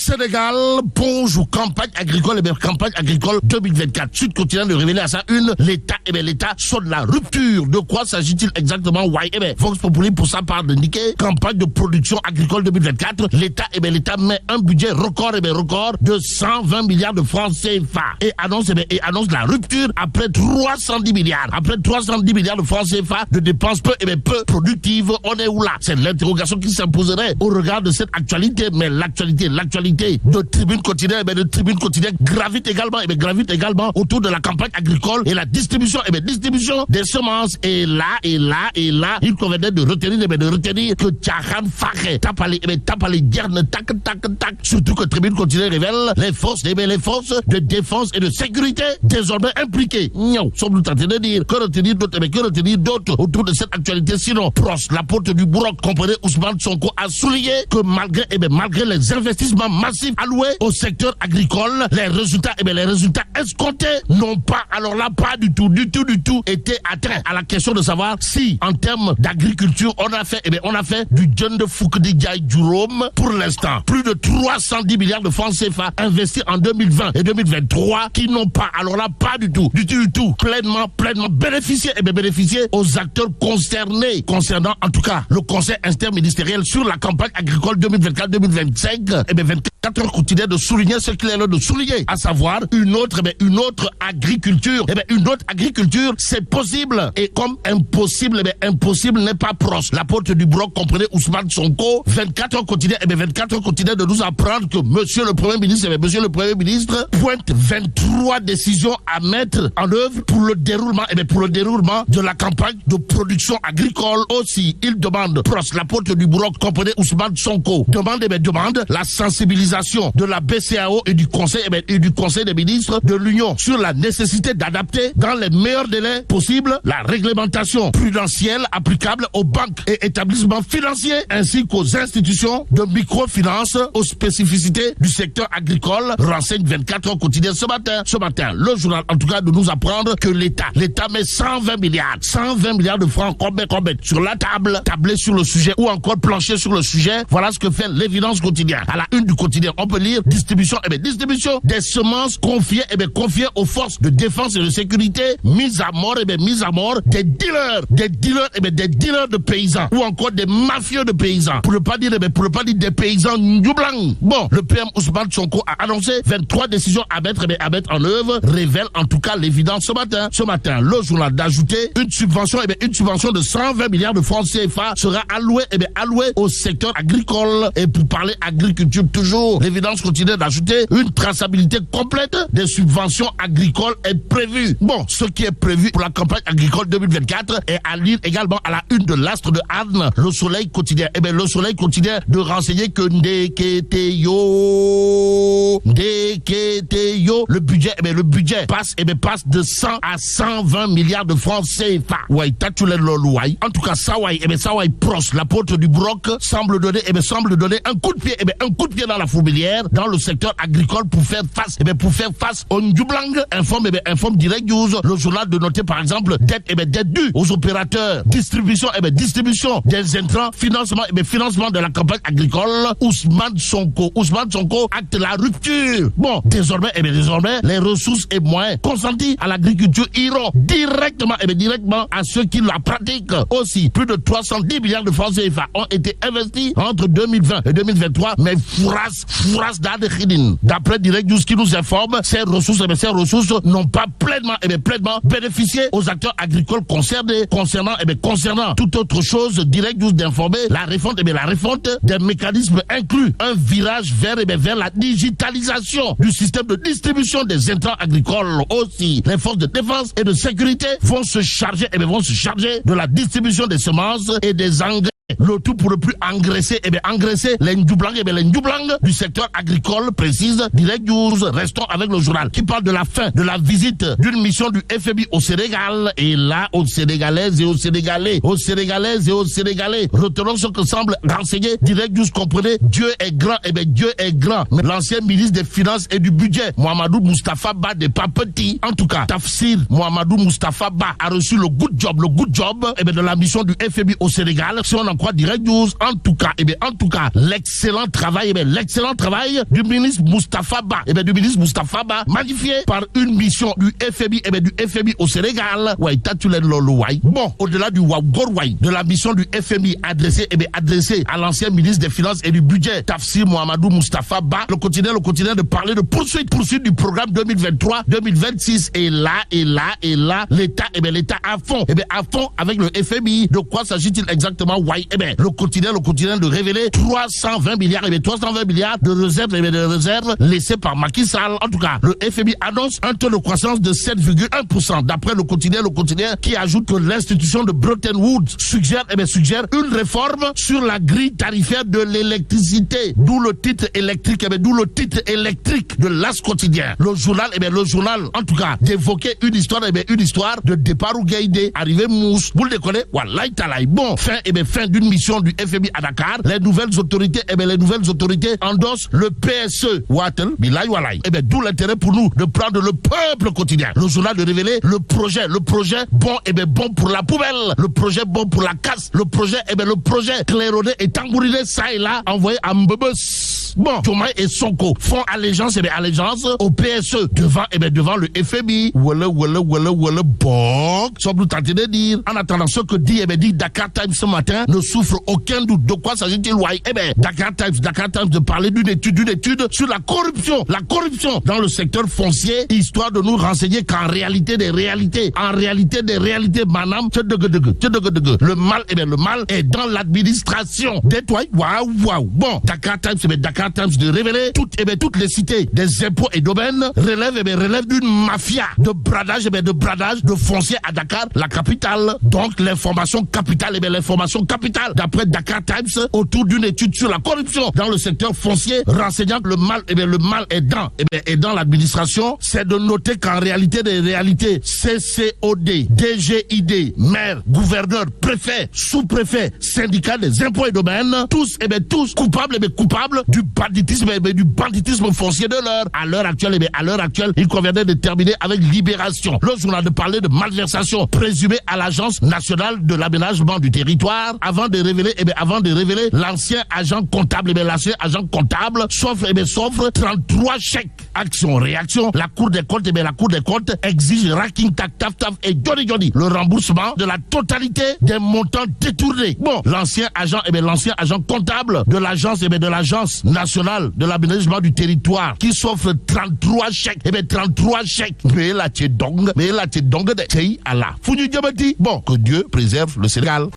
Sénégal plonge aux campagne agricole, campagne agricole 2024. Sud continue de révéler à sa une, l'État, l'État sonne la rupture. De quoi s'agit-il exactement? Vox Populi pour sa part d'indiquer, campagne de production agricole 2024, l'État, l'État met un budget record, record de 120 milliards de francs CFA. Et annonce la rupture après 310 milliards. Après 310 milliards de francs CFA de dépenses peu productives, on est où là? C'est l'interrogation qui s'imposerait au regard de cette actualité. Mais l'actualité de Tribune quotidienne, gravite également autour de la campagne agricole et la distribution, des semences. Et là, il convenait de retenir que Tchahan Faké tape à les guernes, tac. Surtout que Tribune quotidienne révèle les forces de défense et de sécurité désormais impliquées. Sommes-nous tentés de dire que retenir d'autres autour de cette actualité? Sinon, Pros, la porte du Bourroc, comprenez Ousmane Sonko, a souligné que malgré les investissements massifs alloués au secteur agricole, les résultats escomptés n'ont pas, alors là, pas du tout été atteints. À la question de savoir si, en termes d'agriculture, on a fait du John de Foucault-Diaye Durome pour l'instant. Plus de 310 milliards de francs CFA investis en 2020 et 2023 qui n'ont pas, alors là, pas du tout, pleinement bénéficié aux acteurs concernés, concernant en tout cas le conseil interministériel sur la campagne agricole 2024-2025. 24 heures quotidiennes de souligner ce qu'il est là de souligner, à savoir une autre agriculture. Une autre agriculture, c'est possible. Et comme impossible, impossible n'est pas proche. La porte du Broc, comprenez Ousmane Sonko, 24 heures quotidiennes, de nous apprendre que Monsieur le Premier ministre pointe 23 décisions à mettre en œuvre pour le déroulement de la campagne de production agricole. Aussi, il demande, proche, la porte du Broc, comprenez Ousmane Sonko, demande la sensibilisation de la BCAO et du Conseil des ministres de l'Union sur la nécessité d'adapter dans les meilleurs délais possibles la réglementation prudentielle applicable aux banques et établissements financiers ainsi qu'aux institutions de microfinance aux spécificités du secteur agricole, renseigne 24 heures quotidiennes ce matin. Le journal, en tout cas, de nous apprendre que l'État met 120 milliards de francs sur la table, tablé sur le sujet ou encore planché sur le sujet. Voilà ce que fait l'évidence quotidienne. À la une du quotidien, on peut lire distribution des semences confiées aux forces de défense et de sécurité, mise à mort des dealers de paysans ou encore des mafieux de paysans. Pour ne pas dire des paysans blancs. Bon, le PM Ousmane Sonko a annoncé 23 décisions à mettre en œuvre, révèle en tout cas l'évidence ce matin. Le journal d'ajouter une subvention de 120 milliards de francs CFA sera allouée au secteur agricole. Et pour parler agriculture toujours, l'évidence continue d'ajouter une traçabilité complète des subventions agricoles est prévue. Bon, ce qui est prévu pour la campagne agricole 2024 est à lire également à la une de l'Astre de Anne, Le Soleil quotidien. Le Soleil continue de renseigner que le budget passe de 100 à 120 milliards de francs CFA. En tout cas, ça proche, la porte du Broc semble donner un coup de pied dans la fourmilière dans le secteur agricole pour faire face au Ndjoublang. Informe Direct News, le journal de noter par exemple dette due aux opérateurs, distribution des intrants, financement de la campagne agricole. Ousmane Sonko acte la rupture. Bon, désormais, les ressources et moyens consentis à l'agriculture iront directement à ceux qui la pratiquent. Aussi, plus de 310 milliards de francs CFA ont été investis entre 2020 et 2023, mais fouras d'Adechidine. D'après Direct News qui nous informe, ces ressources n'ont pas pleinement bénéficié aux acteurs agricoles concernant toute autre chose. Direct News d'informer la refonte des mécanismes inclut un virage vers la digitalisation du système de distribution des intrants agricoles. Aussi, les forces de défense et de sécurité vont se charger de la distribution des semences et des engrais. Le tout pour ne plus engraisser les Ndjoublang du secteur agricole, précise Direct News. Restons avec le journal qui parle de la fin de la visite d'une mission du FMI au Sénégal. Et là, aux Sénégalaises et aux Sénégalais, retenons ce que semble renseigner Direct News. Comprenez, Dieu est grand, Dieu est grand. Mais l'ancien ministre des Finances et du Budget, Mohamedou Moustapha Ba, n'est pas petit. En tout cas, Tafsir Mohamedou Moustapha Ba a reçu le good job de la mission du FMI au Sénégal. Si on en en croit Direct News. En tout cas, l'excellent travail, du ministre Moustapha Ba, du ministre Moustapha Ba, magnifié par une mission du FMI, au Sénégal. Ouais, bon, au-delà du Wagorway, de la mission du FMI adressée à l'ancien ministre des Finances et du Budget, Tafsir Mohamedou Moustapha Ba, le quotidien de parler de poursuite du programme 2023-2026. Et là, l'État à fond avec le FMI. De quoi s'agit-il exactement? Ouais, le quotidien de révéler 320 milliards de réserves laissées par Macky Sall. En tout cas, le FMI annonce un taux de croissance de 7,1%. D'après le quotidien qui ajoute que l'institution de Bretton Woods suggère une réforme sur la grille tarifaire de l'électricité. D'où le titre électrique de l'As quotidien. Le journal, en tout cas, d'évoquer une histoire de départ ou Gaïdé, arrivée Mousse. Vous le déconnez? Wallahi talaï. Bon, fin d'une mission du FMI à Dakar. Les nouvelles autorités endossent le PSE. Watel, bilaï wallahi. D'où l'intérêt pour nous de prendre le peuple quotidien. Le journal de révéler le projet bon pour la poubelle. Le projet bon pour la casse. Le projet claironné et tambouriné, ça et là, envoyé à Mbebus. Bon, Thomas et Sonko font allégeance au PSE devant le FMI. Bon, sommes-nous tentés de dire. En attendant, ce que dit Dakar Times ce matin ne souffre aucun doute. De quoi s'agit-il? Dakar Times de parler d'une étude sur la corruption dans le secteur foncier, histoire de nous renseigner qu'en réalité des réalités, madame, le mal est dans l'administration. Waouh. Bon, Dakar Times de révéler toutes les cités des impôts et domaines relèvent d'une mafia de bradage de foncier à Dakar, la capitale. Donc l'information capitale, d'après Dakar Times, autour d'une étude sur la corruption dans le secteur foncier, renseignant que le mal est dans l'administration. C'est de noter qu'en réalité des réalités, CCOD, DGID, maire, gouverneur, préfet, sous-préfet, syndicat des impôts et domaines, tous coupables du banditisme foncier de l'heure. À l'heure actuelle, il conviendrait de terminer avec Libération. Le journal de parler de malversation présumée à l'Agence nationale de l'aménagement du territoire avant de révéler l'ancien agent comptable. S'offre 33 chèques. Action-réaction. La Cour des comptes exige Raking Taf et Johnny le remboursement de la totalité des montants détournés. Bon, l'ancien agent comptable de l'Agence nationale de l'aménagement du territoire qui s'offre 33 chèques. 33 chèques. Mais là, tu es dong de Tei Allah. Bon, que Dieu préserve le Sénégal.